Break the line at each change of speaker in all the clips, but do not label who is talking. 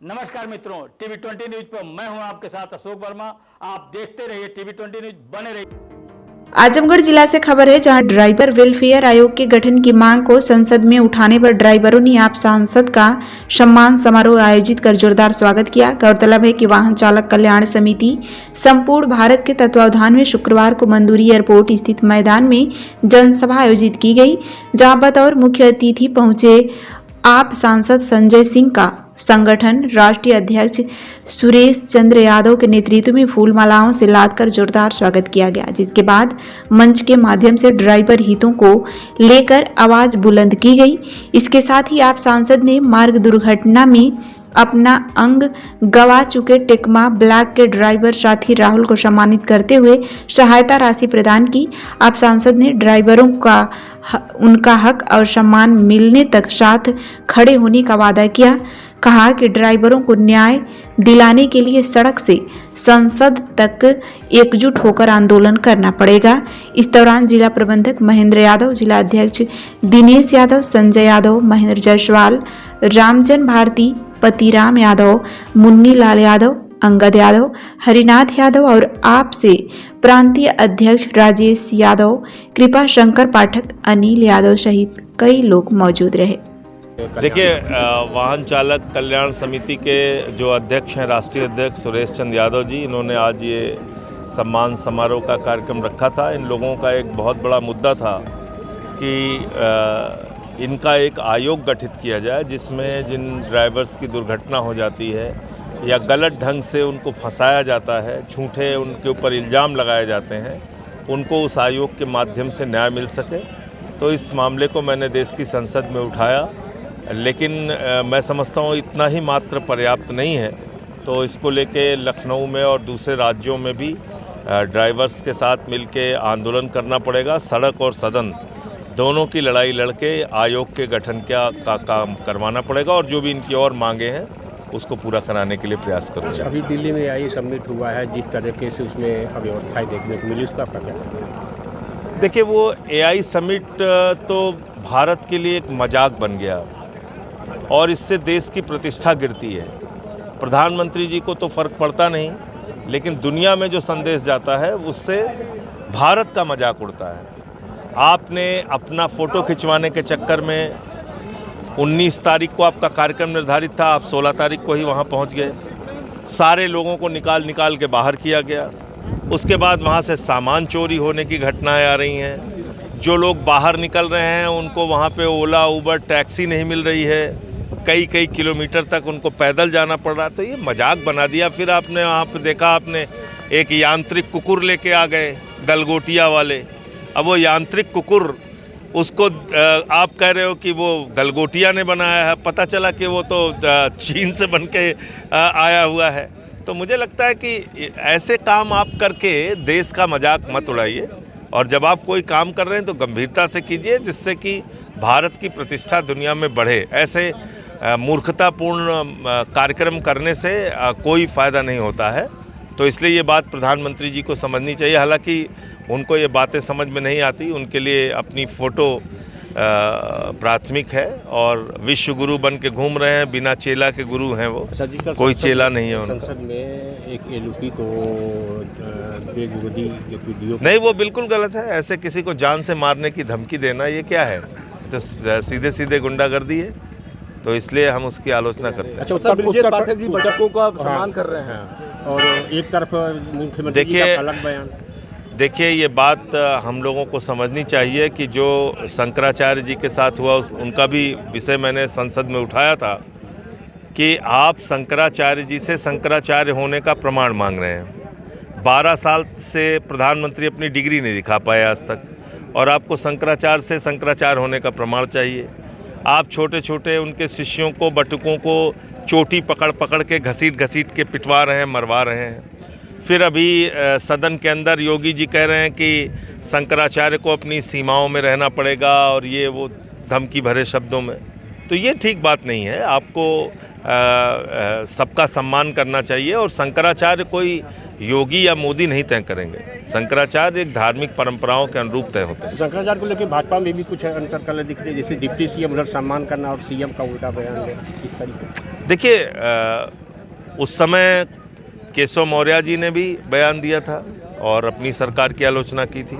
नमस्कार मित्रों, TV 20 news पर मैं हूं आपके साथ अशोक वर्मा। आप देखते रहिए टीवी 20 न्यूज, बने रहिए।
आजमगढ़ जिला से खबर है, जहां ड्राइवर वेलफेयर आयोग के गठन की मांग को संसद में उठाने पर ड्राइवरों ने आप सांसद का सम्मान समारोह आयोजित कर जोरदार स्वागत किया। गौरतलब है कि वाहन चालक कल्याण समिति संपूर्ण भारत के तत्वावधान में शुक्रवार को मंदूरी एयरपोर्ट स्थित मैदान में जनसभा आयोजित की गई, जहां बतौर मुख्य अतिथि पहुंचे आप सांसद संजय सिंह का संगठन राष्ट्रीय अध्यक्ष सुरेश चंद्र यादव के नेतृत्व में फूल मालाओं से लादकर जोरदार स्वागत किया गया, जिसके बाद मंच के माध्यम से ड्राइवर हितों को लेकर आवाज बुलंद की गई। इसके साथ ही आप सांसद ने मार्ग दुर्घटना में अपना अंग गंवा चुके टेकमा ब्लॉक के ड्राइवर साथी राहुल को सम्मानित करते हुए सहायता राशि प्रदान की। आप सांसद ने ड्राइवरों का उनका हक और सम्मान मिलने तक साथ खड़े होने का वादा किया। कहा कि ड्राइवरों को न्याय दिलाने के लिए सड़क से संसद तक एकजुट होकर आंदोलन करना पड़ेगा। इस दौरान जिला प्रबंधक महेंद्र यादव, जिला अध्यक्ष दिनेश यादव, संजय यादव, महेंद्र जायसवाल, रामजन भारती, पतिराम यादव, मुन्नी लाल यादव, अंगद यादव, हरिनाथ यादव और आप से प्रांतीय अध्यक्ष राजेश यादव, कृपा शंकर पाठक, अनिल यादव सहित कई लोग मौजूद रहे।
देखिए, वाहन चालक कल्याण समिति के जो अध्यक्ष हैं, राष्ट्रीय अध्यक्ष सुरेश चंद्र यादव जी, इन्होंने आज ये सम्मान समारोह का कार्यक्रम रखा था। इन लोगों का एक बहुत बड़ा मुद्दा था कि इनका एक आयोग गठित किया जाए, जिसमें जिन ड्राइवर्स की दुर्घटना हो जाती है या गलत ढंग से उनको फंसाया जाता है, झूठे उनके ऊपर इल्ज़ाम लगाए जाते हैं, उनको उस आयोग के माध्यम से न्याय मिल सके। तो इस मामले को मैंने देश की संसद में उठाया, लेकिन मैं समझता हूँ इतना ही मात्र पर्याप्त नहीं है। तो इसको लेके लखनऊ में और दूसरे राज्यों में भी ड्राइवर्स के साथ मिलके आंदोलन करना पड़ेगा। सड़क और सदन दोनों की लड़ाई लड़के आयोग के गठन का काम करवाना पड़ेगा और जो भी इनकी और मांगे हैं उसको पूरा कराने के लिए प्रयास करूँगा।
अभी दिल्ली में AI समिट हुआ है, जिस तरीके से उसमें अव्यवस्थाएं देखने को मिली, उसका क्या कहना है?
देखिए, वो AI समिट तो भारत के लिए एक मजाक बन गया और इससे देश की प्रतिष्ठा गिरती है। प्रधानमंत्री जी को तो फ़र्क पड़ता नहीं, लेकिन दुनिया में जो संदेश जाता है उससे भारत का मजाक उड़ता है। आपने अपना फ़ोटो खिंचवाने के चक्कर में 19 तारीख को आपका कार्यक्रम निर्धारित था, आप 16 तारीख को ही वहाँ पहुँच गए। सारे लोगों को निकाल के बाहर किया गया। उसके बाद वहाँ से सामान चोरी होने की घटनाएं आ रही हैं। जो लोग बाहर निकल रहे हैं उनको वहाँ पे ओला, उबर, टैक्सी नहीं मिल रही है। कई किलोमीटर तक उनको पैदल जाना पड़ रहा। तो ये मजाक बना दिया। फिर आपने वहाँ पे देखा, आपने एक यांत्रिक कुकुर लेके आ गए, गलगोटिया वाले। अब वो यांत्रिक कुकुर, उसको आप कह रहे हो कि वो गलगोटिया ने बनाया है, पता चला कि वो तो चीन से बन के आया हुआ है। तो मुझे लगता है कि ऐसे काम आप करके देश का मजाक मत उड़ाइए, और जब आप कोई काम कर रहे हैं तो गंभीरता से कीजिए, जिससे कि भारत की प्रतिष्ठा दुनिया में बढ़े। ऐसे मूर्खतापूर्ण कार्यक्रम करने से कोई फ़ायदा नहीं होता है। तो इसलिए ये बात प्रधानमंत्री जी को समझनी चाहिए। हालांकि उनको ये बातें समझ में नहीं आती, उनके लिए अपनी फ़ोटो प्राथमिक है और विश्व गुरु बन के घूम रहे हैं। बिना चेला के गुरु हैं वो, कोई चेला नहीं है उनका।
संसद में एक LUP को विरोधी वीडियो
नहीं, वो बिल्कुल गलत है। ऐसे किसी को जान से मारने की धमकी देना, ये क्या है? तो सीधे गुंडागर्दी है। तो इसलिए हम उसकी आलोचना करते हैं।
अच्छा, ब्रिजेश पाठक जी बच्चों का सम्मान कर रहे हैं और एक तरफ मुख्यमंत्री जी का अलग बयान।
देखिए, ये बात हम लोगों को समझनी चाहिए कि जो शंकराचार्य जी के साथ हुआ उनका भी विषय मैंने संसद में उठाया था कि आप शंकराचार्य जी से शंकराचार्य होने का प्रमाण मांग रहे हैं। 12 साल से प्रधानमंत्री अपनी डिग्री नहीं दिखा पाए आज तक, और आपको शंकराचार्य से शंकराचार्य होने का प्रमाण चाहिए। आप छोटे छोटे उनके शिष्यों को, बटुकों को चोटी पकड़ के घसीट के पिटवा रहे हैं, मरवा रहे हैं। फिर अभी सदन के अंदर योगी जी कह रहे हैं कि शंकराचार्य को अपनी सीमाओं में रहना पड़ेगा, और ये वो धमकी भरे शब्दों में। तो ये ठीक बात नहीं है। आपको सबका सम्मान करना चाहिए, और शंकराचार्य कोई योगी या मोदी नहीं तय करेंगे। शंकराचार्य एक धार्मिक परंपराओं के अनुरूप तय होते हैं।
शंकराचार्य को लेकर भाजपा में भी कुछ अंतर कलर दिख रहे हैं, जैसे डिप्टी सीएम उधर सम्मान करना और सीएम का उल्टा बयान दे, इस तरीके।
देखिए, उस समय केशव मौर्य जी ने भी बयान दिया था और अपनी सरकार की आलोचना की थी।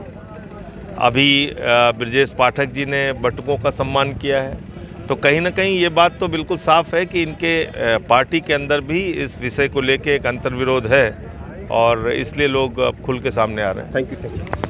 अभी ब्रजेश पाठक जी ने बटुकों का सम्मान किया है। तो कहीं ना कहीं ये बात तो बिल्कुल साफ है कि इनके पार्टी के अंदर भी इस विषय को लेके एक अंतर्विरोध है और इसलिए लोग अब खुल के सामने आ रहे हैं।
Thank you.